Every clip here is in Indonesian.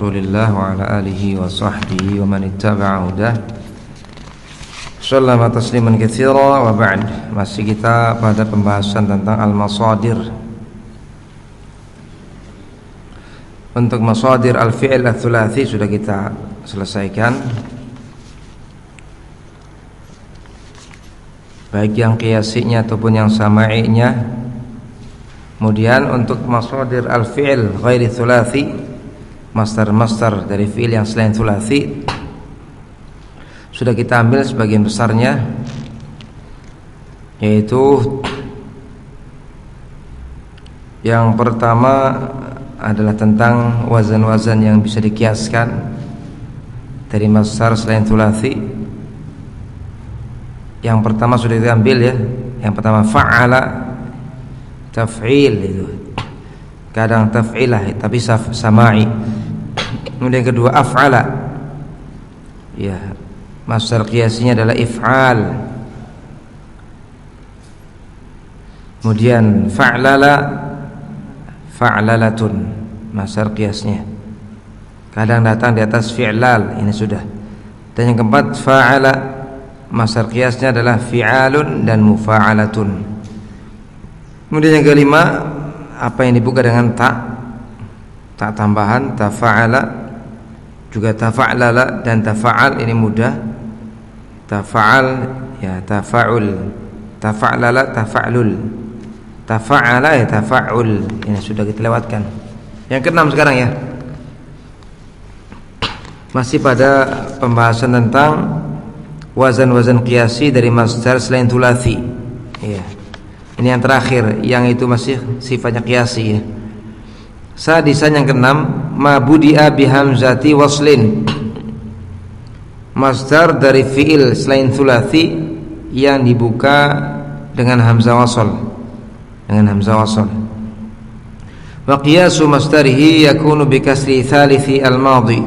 Rasulillah wa ala alihi wa sahbihi wa man ittaba'a hudah. Sallama tasliman katsira wa ba'd. Masih kita pada pembahasan tentang al-masadir. Untuk masadir al-fi'il ats-tsulatsy sudah kita selesaikan. Baik yang qiyasinya ataupun yang sama'inya. Kemudian untuk masadir al-fi'il ghairi tsulatsy, masdar-masdar dari fi'il yang selain tsulatsy, sudah kita ambil sebagian besarnya, yaitu yang pertama adalah tentang wazan-wazan yang bisa dikiaskan dari masdar selain tsulatsy. Yang pertama sudah diambil ya. Yang pertama fa'ala, taf'il itu. Kadang taf'ilah tapi sama'i. Kemudian yang kedua af'ala. Ya, masdar qiyasinya adalah if'al. Kemudian fa'lala, fa'lalatun, masdar qiyasnya. Kadang datang di atas fi'lal, ini sudah. Dan yang keempat fa'ala, masdar qiyasnya adalah fi'alun dan mufa'alatun. Kemudian yang kelima, apa yang dibuka dengan tak tambahan, tafa'ala, juga tafa'lala dan tafa'al, ini mudah. Tafa'al ya tafa'ul, tafa'lala tafa'lul, tafa'ala ya tafa'ul. Ini sudah kita lewatkan. Yang keenam sekarang ya. Masih pada pembahasan tentang wazan-wazan qiyasi dari masdar selain tsulatsy. Ya. Ini yang terakhir, yang itu masih sifatnya qiyasi ya. Sadisan yang keenam, ma budi'a bihamzati waslin, masdar dari fi'il selain tsulatsy yang dibuka dengan hamzah wasl, dengan hamzah wasl. Wa qiyasu masdarihi yakunu bi kasri tsalithi al-madhi.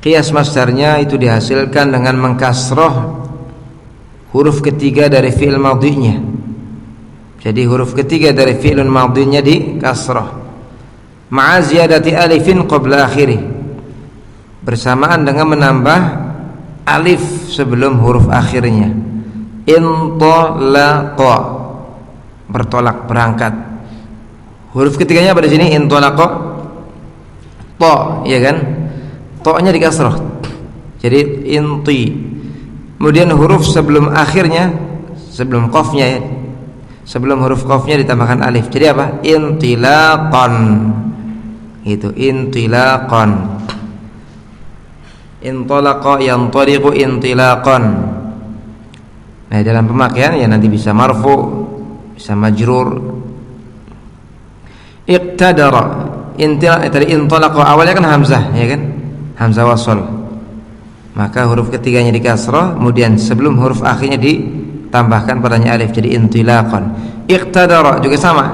Qiyas masdarnya itu dihasilkan dengan mengkasroh huruf ketiga dari fi'il madhinya. Jadi huruf ketiga dari fi'il madhinya di kasroh, ma'a ziyadati alifin qabla akhirih, bersamaan dengan menambah alif sebelum huruf akhirnya. Intalaqa, bertolak, berangkat. Huruf ketiganya pada sini intalaqa, ta, ya kan? Ta-nya di kasroh. Jadi inti. Kemudian huruf sebelum akhirnya, sebelum qafnya ya, sebelum huruf qafnya ditambahkan alif. Jadi apa? Intilaqan. Itu intilaqan. Intalaqa yantaliqu intilaqan. Nah, dalam pemakaian ya nanti bisa marfu, bisa majrur. Iqtadara, tadi intalaqa awalnya kan hamzah, ya kan? Hamzah wasl. Maka huruf ketiganya di kasrah, kemudian sebelum huruf akhirnya ditambahkan padanya alif, jadi intilaqan. Iqtadara juga sama.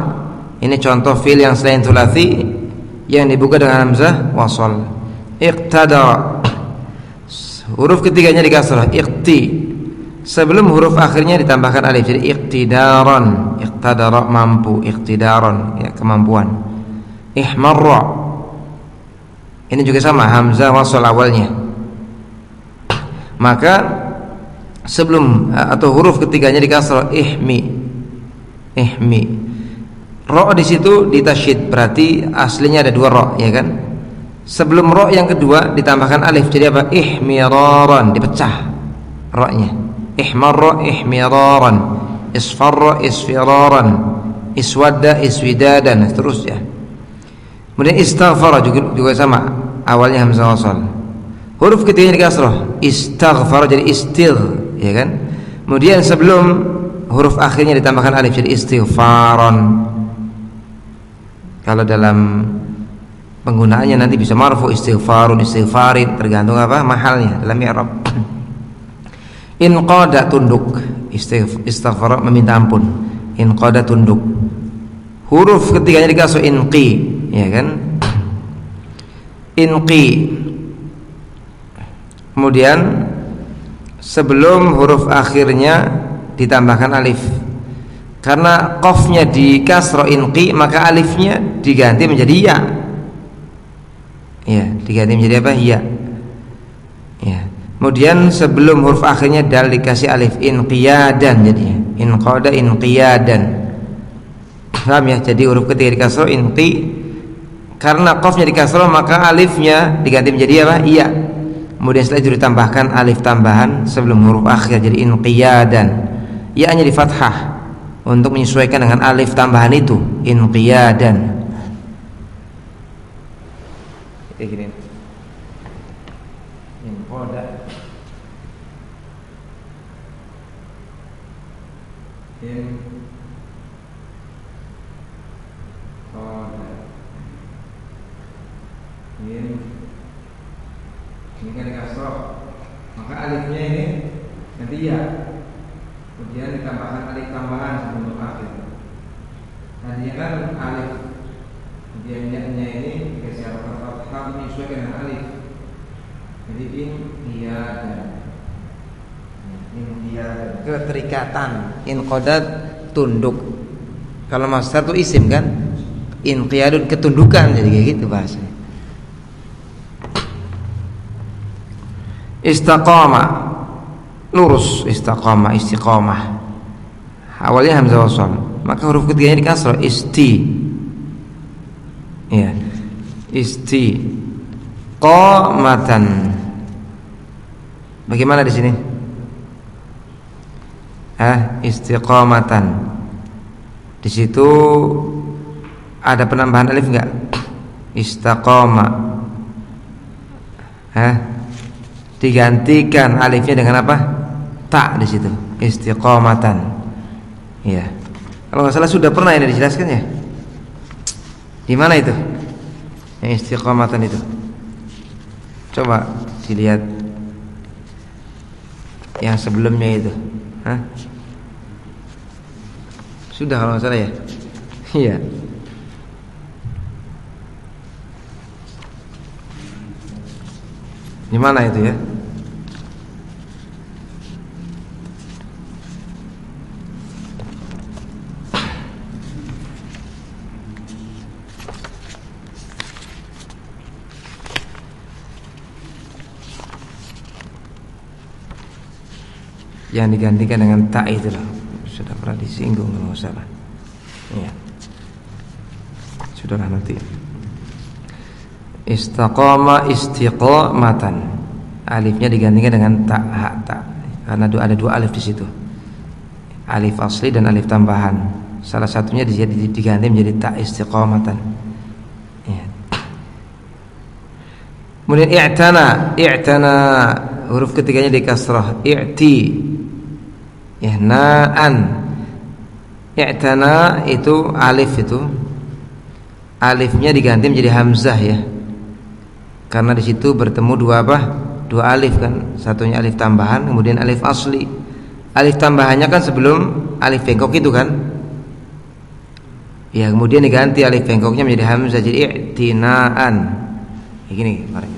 Ini contoh fi'il yang selain tsulatsy yang dibuka dengan hamzah wasl. Iqtadara, huruf ketiganya di kasrah, iqti. Sebelum huruf akhirnya ditambahkan alif, jadi iqtidaran. Iqtadara, mampu, iqtidaran, ya, kemampuan. Ihmarra, ini juga sama, hamzah wasl awalnya. Maka sebelum atau huruf ketiganya di kasrah, ihmi, ihmi. Ro di situ ditasyid, berarti aslinya ada dua ro, ya kan? Sebelum ro yang kedua ditambahkan alif, jadi apa? Ihmiraran, dipecah ro-nya. Ihmarra ihmiraran, isfarra isfiraran, iswadda iswidadan, terus ya. Kemudian istaghfara juga sama, awalnya hamzah wasl. Huruf ketiganya di kasrah, istaghfara jadi istigh, ya kan? Kemudian sebelum huruf akhirnya ditambahkan alif, jadi istighfaran. Kalau dalam penggunaannya nanti bisa marfu, istighfarun, istighfarin, tergantung apa mahalnya dalam i'rab. Inqada, tunduk. Istighfar, meminta ampun. Inqada, tunduk. Huruf ketiganya di kasrah, inqi, ya kan? Inqi. Kemudian sebelum huruf akhirnya ditambahkan alif. Karena qafnya di kasrah inqi, maka alifnya diganti menjadi ya. Ya, diganti menjadi apa? Ya. Ya. Kemudian sebelum huruf akhirnya dal dikasih alif, inqiyadan jadinya. Inqada inqiyadan. Paham ya? Jadi huruf ketiga dikasroh inqi, karena qafnya dikasroh maka alifnya diganti menjadi apa? Iya. Kemudian setelah itu ditambahkan alif tambahan sebelum huruf akhir jadi inqiyadan. Ya-nya di fathah untuk menyesuaikan dengan alif tambahan itu, inqiyadan. Kayak gini. Inqada. Ini kan dikasroh, maka alifnya ini nanti ya, kemudian ditambahkan alif tambahan sebelum huruf akhir. Tadinya kan alif, kemudian ya-nya ini dikasih harokat fathah menyesuaikan dengan alif. Jadi inqiyadan, keterikatan. Inqadat tunduk. Kalau masdar itu isim kan, inqiyadun ketundukan, jadi kayak gitu bahasanya. Istaqama, lurus. Istaqama, istiqamah. Awalnya hamzah wasal, maka huruf ketiganya dikasrah, isti. Ya, isti. Qamatan. Bagaimana di sini? Istiqamatan. Di situ ada penambahan alif enggak? Istaqama. Digantikan alifnya dengan apa? Ta di situ. Istiqamatan. Iya. Kalau nggak salah sudah pernah ini dijelaskan ya. Di mana itu? Yang istiqamatan itu. Coba dilihat yang sebelumnya itu. Sudah kalau nggak salah ya. Iya. Di mana itu ya? Yang digantikan dengan ta itu loh. Sudah pernah disinggung kalau nggak salah. Iya. Sudahlah nanti. Istaqama istiqamatan. Alifnya digantikan dengan ta, karena ada dua alif di situ. Alif asli dan alif tambahan. Salah satunya diganti menjadi ta, istiqamatan. Ya. Kemudian i'tana huruf ketiganya di kasrah, i'ti. Ya, na'an. I'tana itu alif itu. Alifnya diganti menjadi hamzah ya. Karena di situ bertemu dua apa? Dua alif kan. Satunya alif tambahan, kemudian alif asli. Alif tambahannya kan sebelum alif bengkok itu kan. Ya, kemudian diganti alif bengkoknya menjadi hamzah jadi i'tinaan. Kayak gini kemarin.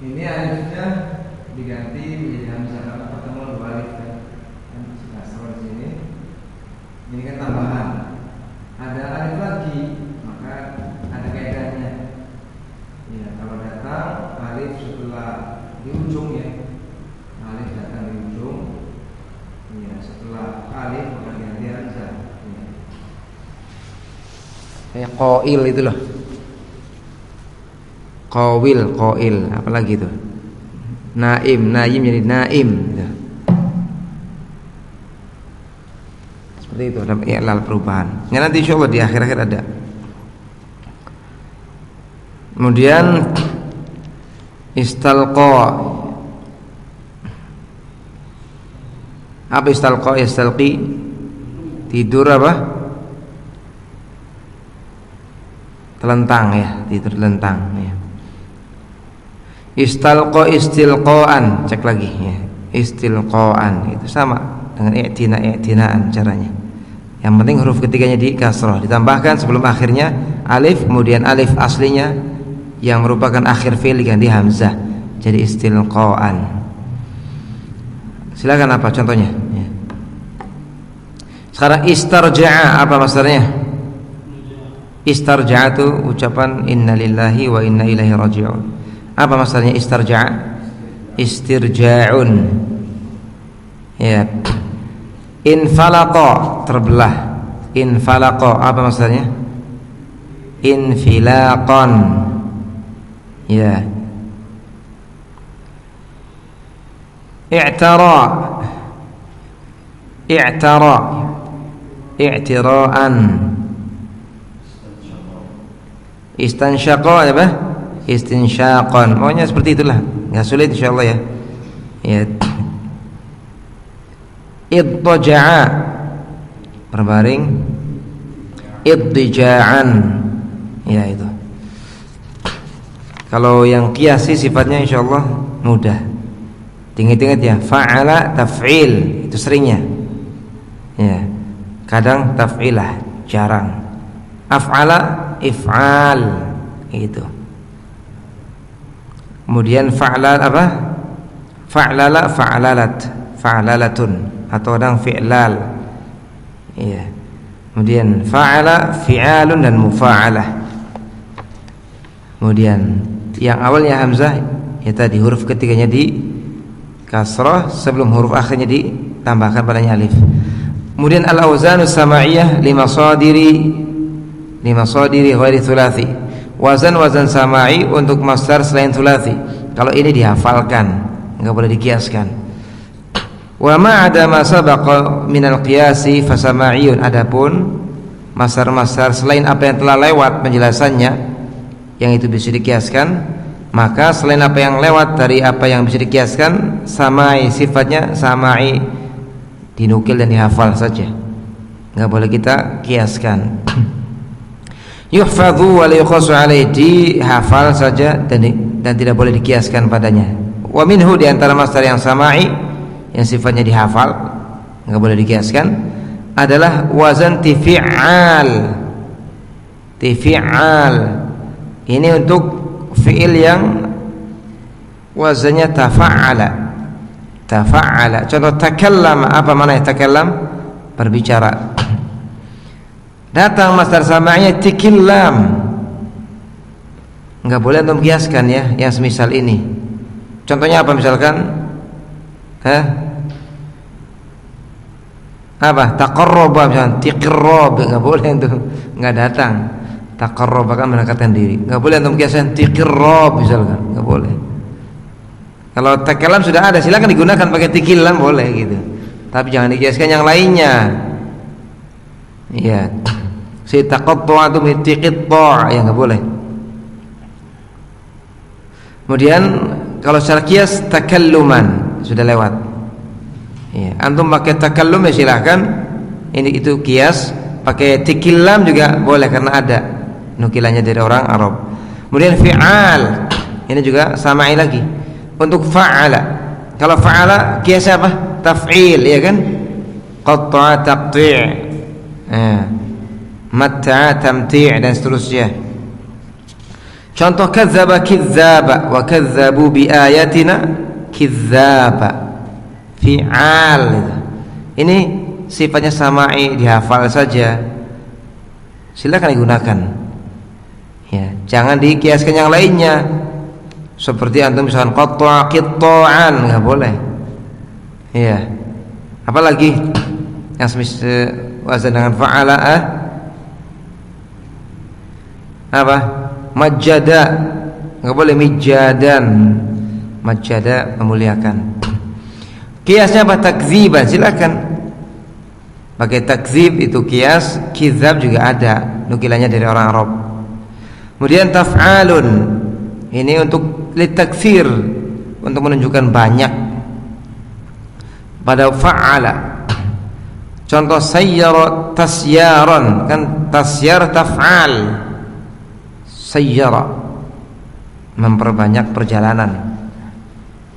Ini alifnya diganti menjadi hamzah karena pertemuan dua alif kan. Sudah sama di sini. Ini kan tambahan. Ada alif lagi, maka ada kaidahnya. Ya, kalau datang alif setelah di ujung ya. Alif datang di ujung. Ya, setelah alif maka diganti hamzah. Ya. Kayak qail itu loh. Qawil, apalagi itu? Naim jadi naim gitu. Seperti itu dalam i'lal perubahan. Ya, nanti insyaallah di akhir-akhir ada. Kemudian istalqa. Apa istalqa? Istalqi tidur apa? Telentang ya, tidur telentang ya. Istalqa istilqaan, cek lagi ya. Istilqaan itu sama dengan i'tinaan caranya. Yang penting huruf ketiganya di kasrah, ditambahkan sebelum akhirnya alif, kemudian alif aslinya yang merupakan akhir fi'il diganti hamzah jadi istilqaan. Silakan apa contohnya? Ya. Sekarang istarja'a apa masdarnya? Istarja'a itu ucapan inna lillahi wa inna ilaihi raji'un. Apa masdarnya istarja'a? Istirja'un. Ya. Infalaqa terbelah. Infalaqa apa masdarnya? Infilaqan. Ya. I'tara. I'tara. I'tira'an. Istansyaqa apa? Istinsyaqan. Pokoknya seperti itulah. Enggak sulit insyaallah ya. Ya. Idtaja'a berbaring. Iddija'an. Ya itu. Kalau yang qiyasi sifatnya insyaallah mudah. Ingat-ingat ya, fa'ala taf'il itu seringnya. Ya. Kadang taf'ilah, jarang. Af'ala if'al itu. Kemudian fa'lal apa? Fa'lala fa'lalat, fa'lalatun atau kadang fi'lal. Ya. Kemudian fa'ala fi'alun dan mufa'alah. Kemudian yang awalnya hamzah ya tadi huruf ketiganya di kasrah sebelum huruf akhirnya ditambahkan padanya alif. Kemudian al-awzanus sama'iyah limasadiri ghairi thulathi. Wazan-wazan sama'i untuk masdar selain thulathi. Kalau ini dihafalkan, enggak boleh dikiaskan. Wa ma 'ada ma sabaqa minal qiyasi fa sama'iyun. Adapun masdar-masdar selain apa yang telah lewat penjelasannya yang itu bisa dikiaskan, maka selain apa yang lewat dari apa yang bisa dikiaskan, samai sifatnya samai dinukil dan dihafal saja, nggak boleh kita kiaskan. Yuhfadhu wa la yuqasu alaihi, dihafal saja dan tidak boleh dikiaskan padanya. Wa minhu, di antara masdar yang samai yang sifatnya dihafal nggak boleh dikiaskan adalah wazan tifi'al. Tifi'al ini untuk fi'il yang wazannya tafa'ala. Tafa'ala. Contoh takallama, apa makna takallam? Berbicara. Datang masdar sama'nya tikillam. Enggak boleh untuk kiaskan ya, yang semisal ini. Contohnya apa misalkan? Apa? Taqarraba misalkan, tiqrab, enggak boleh itu. Enggak datang. Taqarraba kan mendekatkan diri. Enggak boleh untuk kiasan tiqrab misalkan, enggak boleh. Kalau takallam sudah ada, silakan digunakan pakai tikillam boleh gitu. Tapi jangan dikiaskan yang lainnya. Iya. Si taqatta'atu min tiqitta' ya enggak boleh. Kemudian kalau secara kias takalluman sudah lewat. Iya, antum pakai takallum ya silakan. Ini itu kias, pakai tikillam juga boleh karena ada nukilannya dari orang Arab. Kemudian fi'al ini juga samai lagi. Untuk fa'ala, kalau fa'ala kiasnya apa? Taf'il ya kan? Qatta'a taqti', matta'a tamti' dan seterusnya. Contoh kadzdzaba kidzdzaba wa kadzdzabu bi ayatina kidzdzaba. Fi'al. Ini sifatnya samai, dihafal saja. Silakan digunakan. Ya, jangan dikiaskan yang lainnya. Seperti antum misalkan qatta'a qitta'an, enggak boleh. Iya. Apalagi yang wazan dengan fa'ala apa? Majjada. Enggak boleh mijadan. Majjada memuliakan. Kiasnya apa? Takdziban, silakan. Pakai takdzib itu kias, kidzab juga ada nukilannya dari orang Arab. Kemudian taf'alun ini untuk litaktsir, untuk menunjukkan banyak. Pada fa'ala. Contoh sayyara tasyaran, kan tasyar taf'al. Sayyara memperbanyak perjalanan.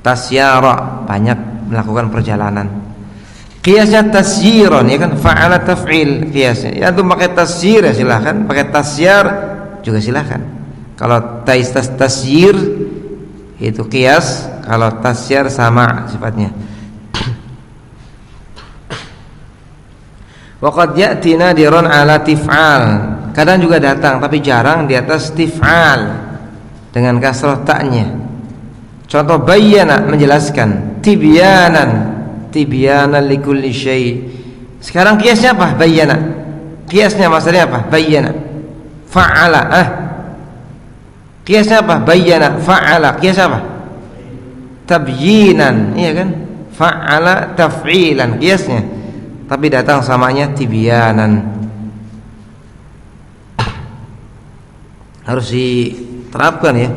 Tasyara banyak melakukan perjalanan. Kiasnya tasyiron ya kan, fa'ala taf'il kiasnya. Ya antum pakai tasyir ya silakan, pakai tasyar juga silakan. Kalau tasyir itu kias, kalau tasyar sama sifatnya. Wa qad ya'ti nadiran ala tif'al. Kadang juga datang tapi jarang di atas tif'al dengan kasrah ta'nya. Contoh bayyana, menjelaskan, tibyanan likulli syai'. Sekarang kiasnya apa? Bayyana. Kiasnya maksudnya apa? Bayyana. Fa'ala. Kiasnya apa? Bayyana, fa'ala. Kias apa? Tabyinan, iya kan? Fa'ala taf'ilan kiasnya. Tapi datang samanya tibyanan. Harus diterapkan ya.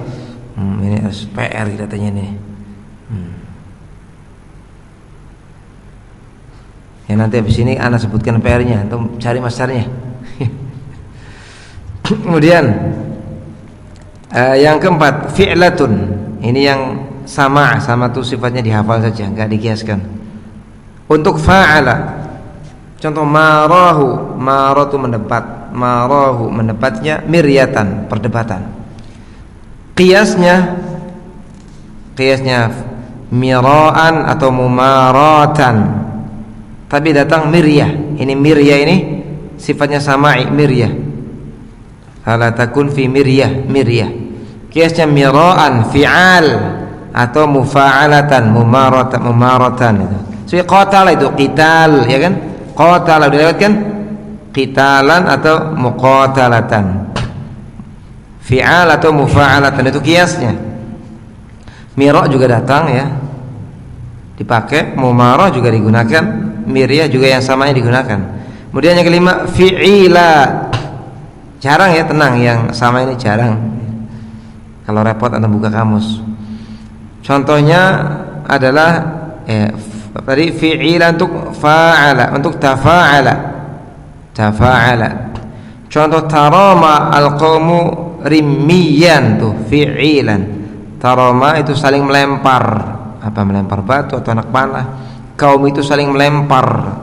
Ini harus PR katanya nih. Ya nanti habis ini ana sebutkan PR-nya, untuk cari masdarnya. Kemudian yang keempat, fi'latun. Ini yang sama tuh sifatnya dihafal saja, enggak dikiaskan. Untuk fa'ala, contoh maratu mendebat, marahu mendepatnya, miryatan perdebatan. Kiasnya miraan atau mumaratan, tapi datang miryah. Ini miryah ini sifatnya sama'i, miryah. Fala takun fi miryah. Kiasnya miraan fi'al atau mufa'alatan, mumaratan itu. So qatala itu qital, ya kan? Qatala dilewatkan qitalan atau muqatalatan. Fi'al atau mufa'alatan itu kiasnya. Mira juga datang ya, dipakai. Mumara juga digunakan. Miryah juga yang samanya digunakan. Kemudian yang kelima, fi'ila. Jarang ya, tenang, yang sama ini jarang. Kalau repot Anda buka kamus. Contohnya adalah tadi fi'ila untuk fa'ala, untuk tafa'ala. Contoh tarama al-qaumu rimmiyan tuh fi'ilan. Tarama itu saling melempar, apa melempar batu atau anak panah. Kaum itu saling melempar.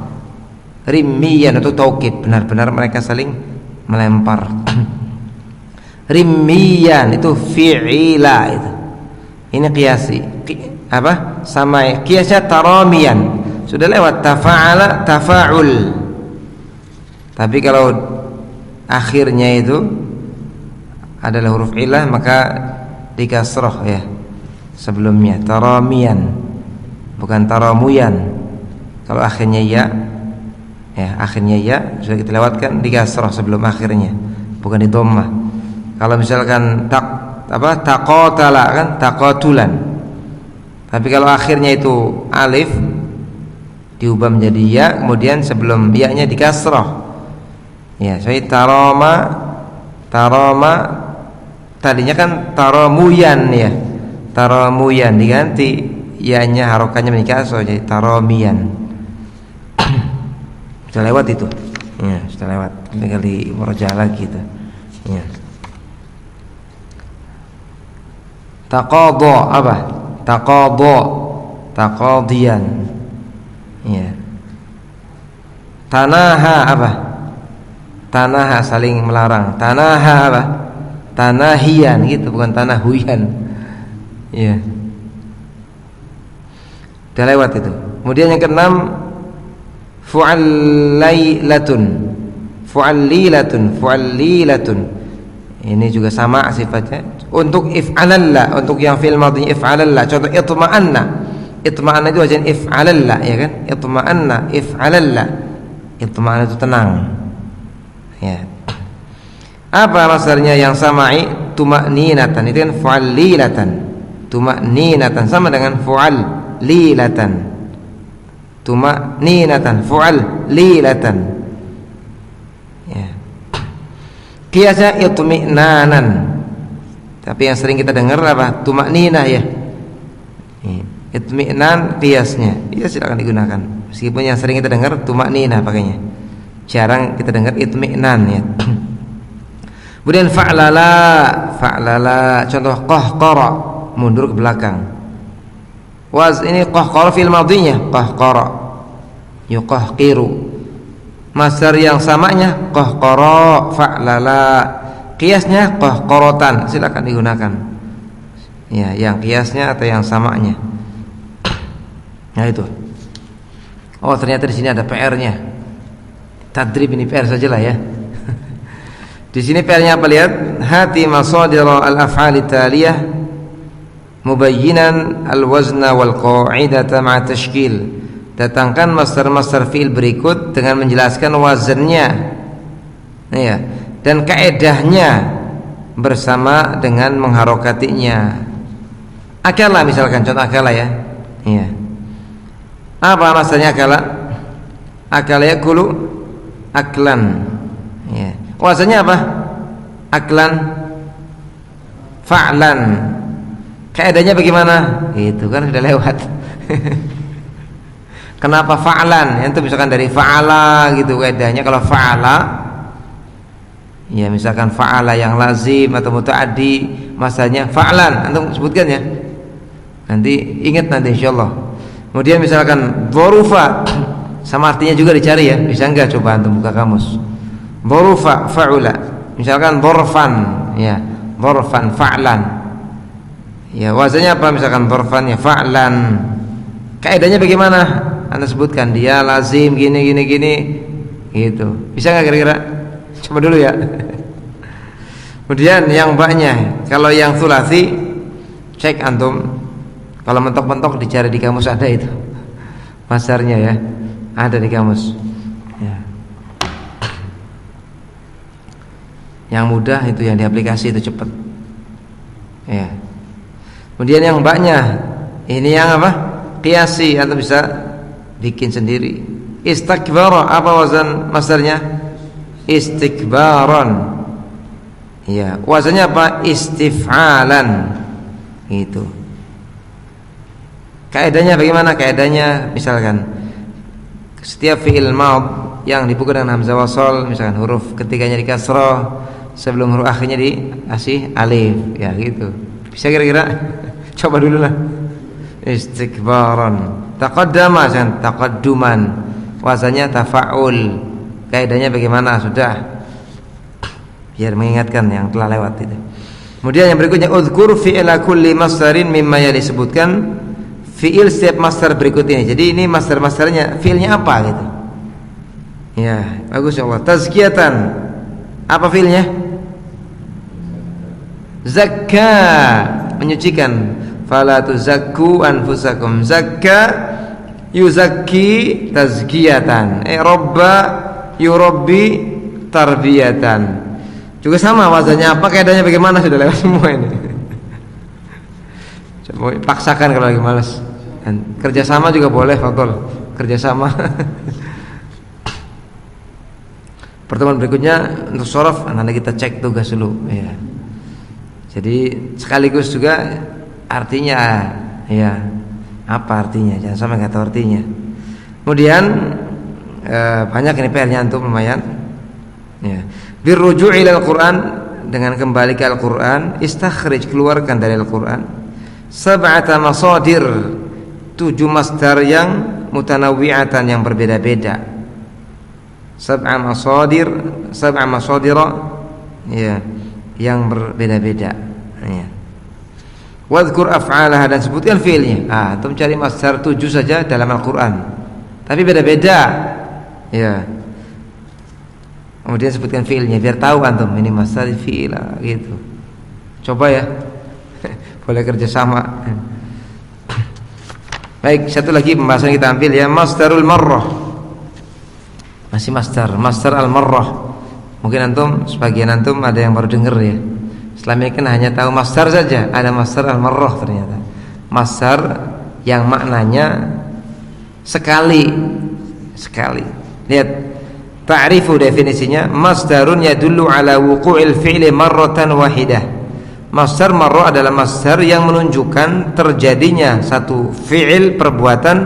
Rimmiyan itu taukid, benar-benar mereka saling melempar. Rimmiyan itu fi'ila itu. Ini kiasi. Apa? Sama kiasnya taramiyan. Sudah lewat tafa'ala, tafa'ul. Tapi kalau akhirnya itu adalah huruf ilah maka dikasroh ya. Sebelumnya taramiyan, bukan taramuyan. Kalau akhirnya ya, akhirnya ya sudah kita lewatkan dikasroh sebelum akhirnya, bukan di dhammah. Kalau misalkan taqatala kan taqatulan. Tapi kalau akhirnya itu alif diubah menjadi ya, kemudian sebelum ya-nya dikasroh. Ya, saya tarama tadinya kan taramuyan ya. Taramuyan diganti ya-nya harokahnya menjadi kasroh jadi taramiyan. Sudah lewat itu. Ya, sudah lewat. Tinggal di murojaah lagi gitu. Ya. Taqadha apa? Taqadiyan. Ya. Tanaha apa? Tanaha saling melarang. Tanaha apa? Tanahiyan gitu, bukan tanahuyan. Ya. Sudah lewat itu. Kemudian yang keenam, fu'allilatun. Ini juga sama sifatnya. Untuk if'alalla, untuk yang fi'il madhi if'alalla. Contoh itma'anna itu wajah if'alalla, ya kan? If'alalla. Itma'anna itu tenang. Ya. Apa masdarnya yang sama'i? Tuma'ninatan. Itu kan fu'allilatan. Tuma'ninatan sama dengan fu'allilatan. Tuma'ninatan, fu'allilatan. Ya. Kiasnya itmi'nanan. Tapi yang sering kita dengar apa? Tuma'ninah ya. Itmi'nan kiasnya. Ya silakan digunakan. Meskipun yang sering kita dengar tuma'ninah pakainya. Jarang kita dengar itmi'nan ya. Kemudian fa'lala. Contoh qahqara, mundur ke belakang. Ini qahqara fil madhinya, qahqara. Yuqahqiru. Masdar yang samanya qahqara, fa'lala. Kiasnya qahqaratan, silakan digunakan. Ya, yang kiasnya atau yang samanya. Nah itu. Oh, ternyata di sini ada PR-nya. Tadrib ini PR sajalah ya. Di sini PR-nya apa, lihat? Hati masadir al-af'al taliyah mubayyinan al-wazna wal qa'idata ma'a tashkil. Datangkan masdar-masdar fi'il berikut dengan menjelaskan wazannya, ya, dan kaedahnya bersama dengan mengharokatinya. Akala misalkan, contoh akala ya. Iya. Apa masdarnya akala? Akala yakulu aklan. Ya. Wazannya apa? Aklan fa'lan. Kaedahnya bagaimana? Itu kan sudah lewat. Kenapa fa'lan? Itu misalkan dari fa'ala gitu kaedahnya. Kalau fa'ala, ya misalkan fa'ala yang lazim atau muta'addi, masanya fa'lan. Antum sebutkan ya. Nanti ingat nanti insyaallah. Kemudian misalkan dhorufa, sama artinya juga dicari ya. Bisa enggak coba antum buka kamus. Dhorufa fa'ula. Misalkan dhorfan, ya. Dhorfan fa'lan. Ya, wazannya apa? Misalkan dhorfan ya fa'lan. Kaidahnya bagaimana? Anda sebutkan dia lazim gini gitu. Bisa enggak kira-kira? Coba dulu ya. Kemudian yang baknya, kalau yang sulasi cek antum. Kalau mentok-mentok dicari di kamus ada itu. Masdarnya ya. Ada di kamus. Ya. Yang mudah itu yang di aplikasi itu cepat. Ya. Kemudian yang baknya, ini yang apa? Qiyasi, atau bisa bikin sendiri. Istakbara, apa wazan masdarnya? Istikbaran. Ya, wazannya apa? Istif'alan. Gitu. Kaidahnya bagaimana? Kaidahnya misalkan setiap fi'il madh yang dibuka dengan hamzah wasal, misalkan huruf ketiganya di kasrah, sebelum huruf akhirnya dikasih alif, ya gitu. Bisa kira-kira? Coba dulu lah. Istikbaran. Taqaddama, misalkan taqadduman, wazannya tafa'ul. Kaidahnya bagaimana? Sudah, biar mengingatkan yang telah lewat itu. Kemudian yang berikutnya, udhkur fi'ila kulli masdarin mimma yang disebutkan fi'il setiap masdar berikut ini. Jadi ini masdar-masdarnya, fi'ilnya apa gitu. Ya, bagus ya Allah. Tazkiyatan, apa fi'ilnya? Zakka, menyucikan. Fala tuzakku anfusakum. Zakka yuzakki tazkiyatan. Rabba yurabbi tarbiyatan. Juga sama wazannya apa, kaidahnya bagaimana, sudah lewat semua ini. Coba paksakan kalau lagi malas. Kerjasama juga boleh, faktor kerjasama. Pertemuan berikutnya untuk shorof, nanti kita cek tugas dulu. Ya. Jadi sekaligus juga artinya, ya apa artinya? Jangan sampai nggak tahu artinya. Kemudian banyak ini PR-nya antum lumayan. Ya. Birruju' ila Al-Quran, dengan kembali ke Al-Quran, istakhrij, keluarkan dari Al-Quran sab'ata masadir, 7 masdar yang mutanawwi'atan, yang berbeda-beda. Sab'a masadira, ya, yang berbeda-beda. Ya. Wadhkur af'alaha, dan sebutkan fi'ilnya. Antum cari masdar 7 saja dalam Al-Quran, tapi beda-beda. Ya. Kemudian sebutkan fi'ilnya biar tahu antum ini masdar fi'il gitu. Coba ya. Boleh kerjasama. Baik, satu lagi pembahasan kita ambil ya, masdarul marrah. Masih masdar al-marrah. Mungkin antum, sebagian antum ada yang baru dengar ya. Selama ini kan hanya tahu masdar saja, ada masdar al-marrah ternyata. Masdar yang maknanya sekali. Lihat, ta'rifu definisinya, masdarun yadullu ala wuqu'il fi'li marratan wahidah. Masdar marra adalah masdar yang menunjukkan terjadinya satu fi'il, perbuatan,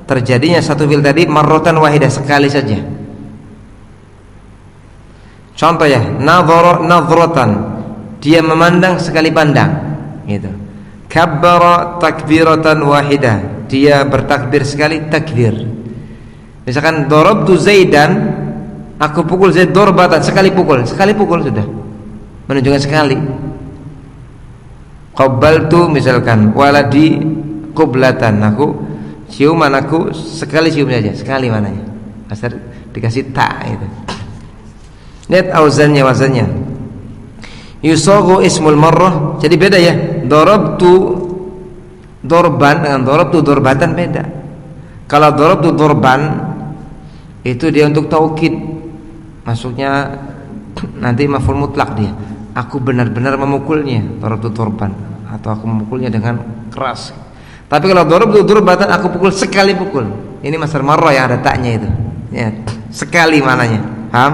terjadinya satu fi'il tadi marratan wahidah, sekali saja. Contoh ya, nadhara nadhratan, dia memandang sekali pandang gitu. Kabbara takbiratan wahidah, dia bertakbir sekali takbir. Misalkan darabtu Zaidan, aku pukul Zaid darbatan, sekali pukul sudah menunjukkan sekali. Qabbaltu misalkan waladi qiblatan, aku cium anakku, sekali cium saja, sekali mananya. dikasih ta itu. Lihat auzannya, wazannya. Yusaghu ismul marrah, jadi beda ya. Darabtu dorban dengan darabtu dorbatan beda. Kalau darabtu dorban itu dia untuk taukid, masuknya nanti maf'ul mutlak dia. Aku benar-benar memukulnya, darabtu dorban, atau aku memukulnya dengan keras. Tapi kalau darabtu dorbatan, aku pukul sekali pukul. Ini masdar marrah yang ada taknya itu. Ya, sekali mananya. Paham?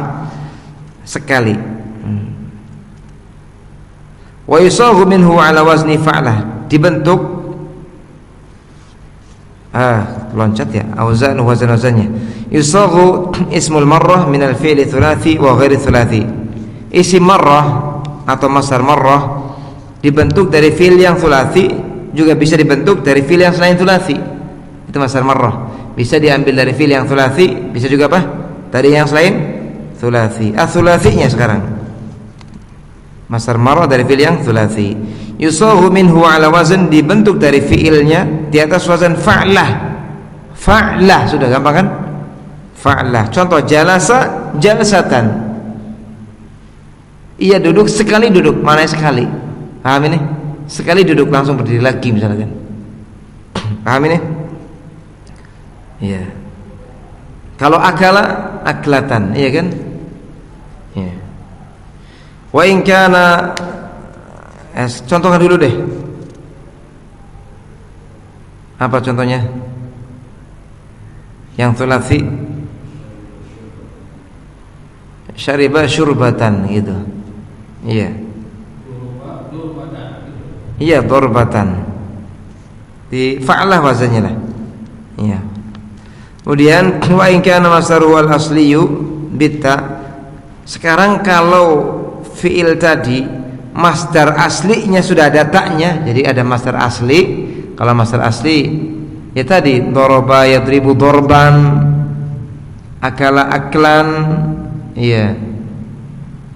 Sekali. Wa yusaghu minhu ala wazni fa'lah, dibentuk loncat ya, auzan wazan-wazannya. Yusaghu ismul marrah min al-fi'li thulathi wa ghairi thulathi. Isim marrah atau masdar marrah dibentuk dari fi'il yang thulathi, juga bisa dibentuk dari fi'il yang selain thulathi. Itu masdar marrah. Bisa diambil dari fi'il yang thulathi, bisa juga apa? Dari yang selain thulathi. Thulatsinya sekarang. Masdar marrah dari fi'il yang thulathi. Yusaghu minhu ala wazn, dibentuk dari fi'ilnya di atas wazan fa'lah. Fa'lah sudah gampang kan? Fa'lah. Contoh jalasa jalsatan. Ia duduk sekali duduk, mana sekali? Paham ini? Sekali duduk langsung berdiri lagi misalkan. Paham ini? Iya. Kalau akala aklatan, iya kan? Iya. Wa in kana, contohkan dulu deh. Apa contohnya? Yang thulathi, syariba syurbatan gitu. Iya. Iya, dorbatan. Di fa'lah wazannya lah. Iya. Kemudian wa in kana masdaru wal asliyu bitta. Sekarang kalau fi'il tadi masdar aslinya sudah ada taknya, jadi ada masdar asli. Kalau masdar asli ya tadi daraba yadribu dorban, akala aklan, iya,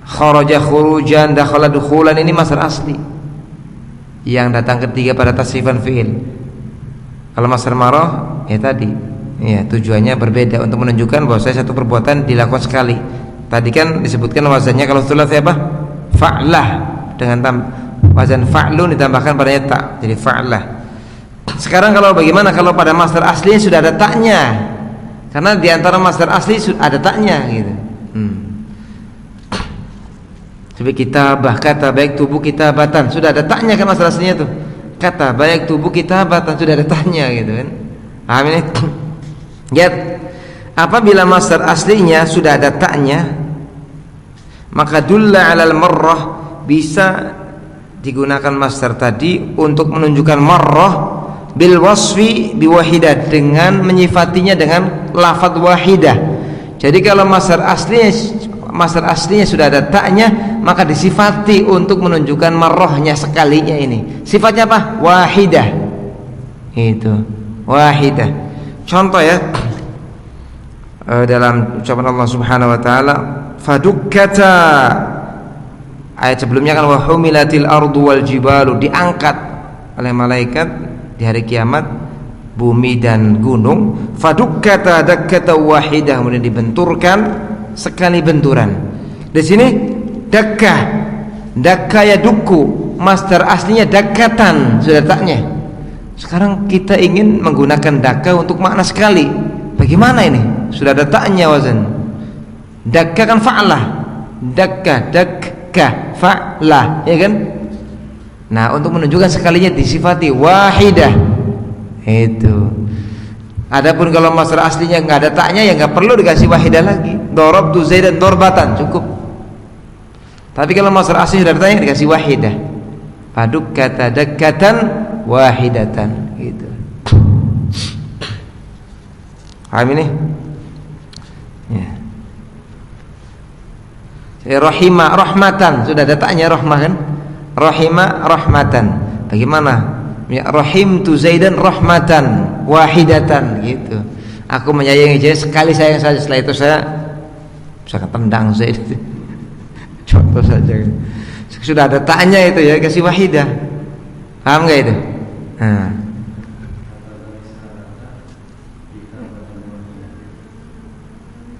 kharaja khurujan, dakhala dukhulan, ini masdar asli yang datang ketiga pada tasrifan fi'il. Kalau masdar marrah ya tadi, ya tujuannya berbeda untuk menunjukkan bahwa satu perbuatan dilakukan sekali. Tadi kan disebutkan wazannya kalau thulathi apa? Fa'lah, dengan wazan fa'lun ditambahkan padanya tak, jadi fa'lah. Sekarang kalau bagaimana kalau pada masdar aslinya sudah ada taknya? Karena di antara masdar asli ada taknya gitu. Seperti kitabah, kata baik tubuh kitabatan, sudah ada taknya kan masdar aslinya tuh. Kata baik tubuh kitabatan, sudah ada taknya gitu kan. Paham ini? Ya, apabila masdar aslinya sudah ada taknya, maka dulla 'alal marrah, bisa digunakan masdar tadi untuk menunjukkan marrah bil wasfi biwahidah, dengan menyifatinya dengan lafadz wahidah. Jadi kalau masdar aslinya sudah ada taknya, maka disifati untuk menunjukkan marrahnya sekalinya ini. Sifatnya apa? Wahidah. Itu, wahidah. Contoh ya, dalam ucapan Allah Subhanahu wa taala, fadukkata, ayat sebelumnya kan wa humilatil ardu wal jibalu, diangkat oleh malaikat di hari kiamat bumi dan gunung. Fadukkata dakkata wahidah, kemudian dibenturkan sekali benturan. Di sini dakkah, dakkah ya dukku, masdar aslinya dakkatan, sudah taknya. Sekarang kita ingin menggunakan dakkah untuk makna sekali. Bagaimana ini? Sudah ada taknya wazan. Dakkah kan fa'lah, dakkah fa'lah, ya kan? Nah, untuk menunjukkan sekalinya disifati wahidah. Itu. Adapun kalau masdar aslinya nggak ada taknya, ya nggak perlu dikasih wahidah lagi. Darabtu zaidan darbatan, cukup. Tapi kalau masdar asli sudah ada taknya, dikasih wahidah. Fadukkata dakkatan wahidatan, gitu. Paham ini? Ya. Rahimah rahmatan, sudah ada taknya rahmah kan? Rahimah rahmatan. Bagaimana? Ya, rahimtu zaidan rahmatan wahidatan, gitu. Aku menyayangi Zaid sekali sayang saja, setelah itu saya bisa tendang Zaid. Contoh saja. Sudah ada taknya itu ya, kasih wahidah. Paham enggak itu? Nah.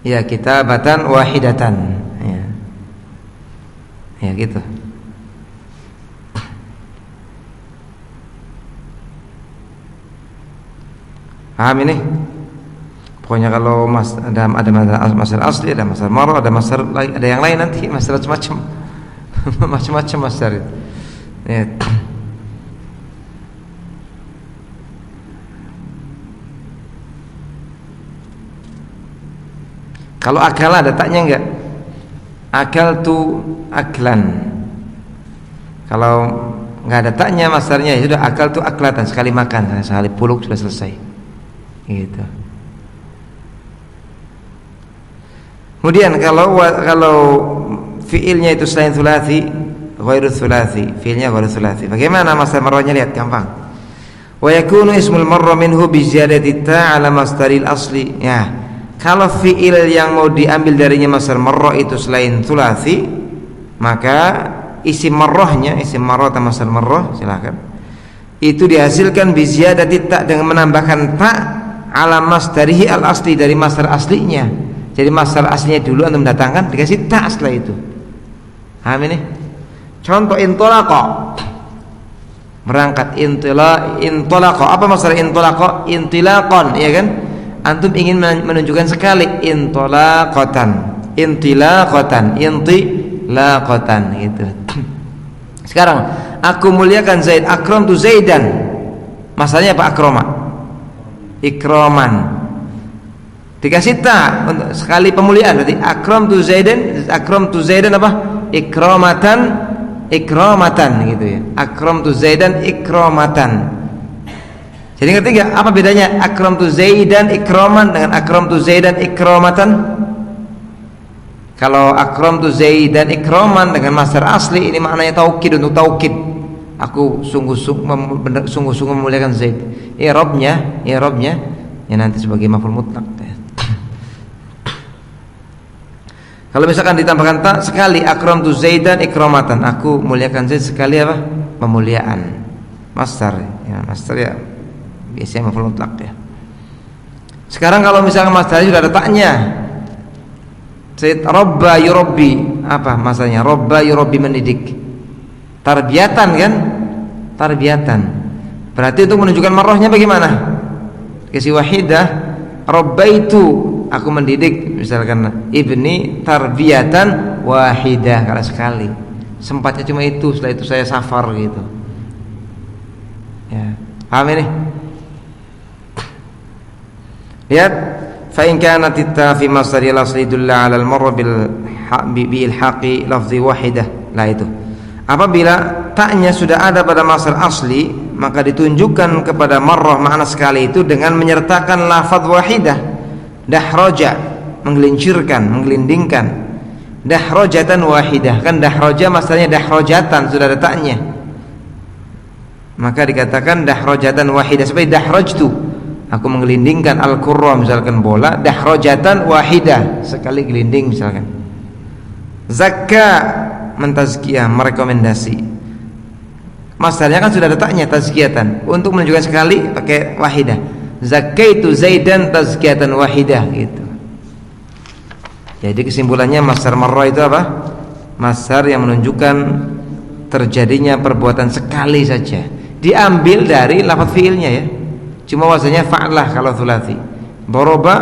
Ya, kitabatan wahidatan. Ya. Ya gitu. Paham ini? Pokoknya kalau ada masalah asli, ada masalah marah, ada masalah lain, ada yang lain nanti masalah macam macam-macam masalah. Ya. Kalau akal ada taknya enggak? Akal tu aklan. Kalau enggak ada taknya masarnya ya sudah akal tu aklatan, sekali makan, sekali puluk sudah selesai. Gitu. Kemudian kalau fiilnya itu selain tsulats, ghairu tsulats, fiilnya ghairu tsulats. Bagaimana masdar marrahnya? Lihat gampang. Wa yakunu ismul marrah minhu bi ziyadati ta' ala masdaril asli. Ya. Kalau fiil yang mau diambil darinya masdar marrah itu selain tsulats, maka isim marrahnya, isim marrah atau masdar marrah silakan. Itu dihasilkan bi ziyadati ta' dengan menambahkan ta' ala masdarihi al asli, dari masdar aslinya. Jadi masdar aslinya dulu antum datangkan, dikasih ta setelah itu. Paham ini? Contoh intolaqa, berangkat, intolaqa. Apa masdar intolaqa? Intilaqan, ya kan? Antum ingin menunjukkan sekali, intolaqatan, intilaqatan, intilaqatan gitu. Sekarang aku muliakan Zaid, akramtu Zaidan. Masalahnya apa? Akrama, ikraman. Dikasih ta untuk sekali pemuliaan, berarti akramtu Zaidan apa? Ikramatan gitu ya. Akramtu Zaidan ikramatan. Jadi ngerti enggak apa bedanya akramtu Zaidan ikraman dengan akramtu Zaidan ikramatan? Kalau akramtu Zaidan ikraman dengan masdar asli, ini maknanya taukid, untuk taukid. Aku sungguh-sungguh memuliakan Zaid. I'rabnya ya nanti sebagai maf'ul mutlaq. Kalau misalkan ditambahkan tak sekali, akramtu Zaidan ikramatan, aku muliakan Zaid sekali apa? Pemuliaan. Masdar ya, masdar ya biasanya maf'ul mutlaq ya. Sekarang kalau misalkan masdar sudah ada taknya, Zaid rabba yurabbi, apa masanya? Rabba yurabbi, mendidik. Tarbiyatan kan? Tarbiyatan. Berarti untuk menunjukkan marrahnya bagaimana? Kasih wahidah, rabbaitu, aku mendidik misalkan ibni tarbiyatan wahidah, karena sekali. Sempatnya cuma itu, setelah itu saya safar gitu. Ya, paham ini? Lihat, fa in kanat ta fi masdaril asli dulla 'ala al-marra bil haqi lafzi wahidah. Lah itu. Apabila taknya sudah ada pada masdar asli, maka ditunjukkan kepada marrah makna sekali itu dengan menyertakan lafaz wahidah. Dahroja, menggelincirkan, menggelindingkan. Dahrojatan wahidah, kan dahroja masdarnya dahrojatan, sudah ada taknya, maka dikatakan dahrojatan wahidah. Seperti dahrojtu, aku menggelindingkan al-qurra, misalkan bola. Dahrojatan wahidah, sekali gelinding misalkan. Zakka, mentazkiyah, merekomendasi. Masdarnya kan sudah ada taknya, tazkiyatan. Untuk menunjukkan sekali pakai wahidah. Zakaitu Zaidan tazkiyatan wahidah gitu. Jadi kesimpulannya masdar marrah itu apa? Masdar yang menunjukkan terjadinya perbuatan sekali saja, diambil dari lafaz fiilnya ya. Cuma wazannya fa'lah kalau tsulats. Doroba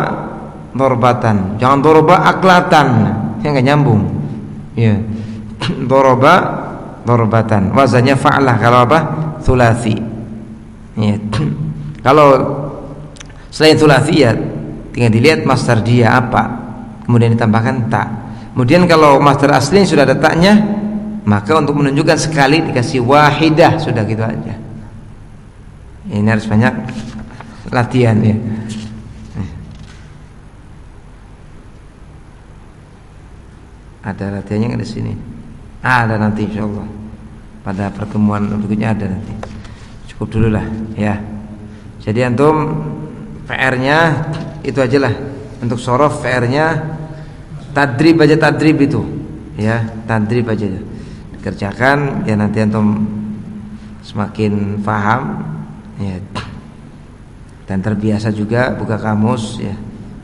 dorbatan, jangan doroba aklatan, yang enggak nyambung. Ya. Doroba dorbatan, wazannya fa'lah kalau apa? Tsulats. Ya. Kalau selain tsulats ya tinggal dilihat masdar dia apa, kemudian ditambahkan ta. Kemudian kalau masdar asli sudah ada taknya, maka untuk menunjukkan sekali dikasih wahidah, sudah gitu aja. Ini harus banyak latihan ya. Ada latihannya nggak di sini? Ada nanti insyaallah. Pada pertemuan berikutnya ada nanti. Cukup dulu lah ya. Jadi antum PR-nya itu aja lah. Untuk sorof PR-nya tadrib aja, tadrib itu ya, tadrib aja dikerjakan ya, nanti antum semakin paham ya, dan terbiasa juga buka kamus ya,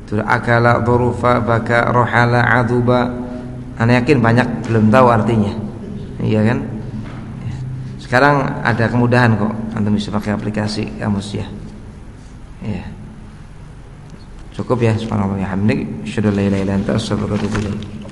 Itu akala, dhurufa, baka, rohala, aduba. Ana yakin banyak belum tahu artinya. Iya kan? Sekarang ada kemudahan kok, antum bisa pakai aplikasi kamus ya. Iya. Cukup ya, subhanallah wa bihamdihi, asyhadu an la ilaha illa anta, astaghfiruka wa atubu ilaik.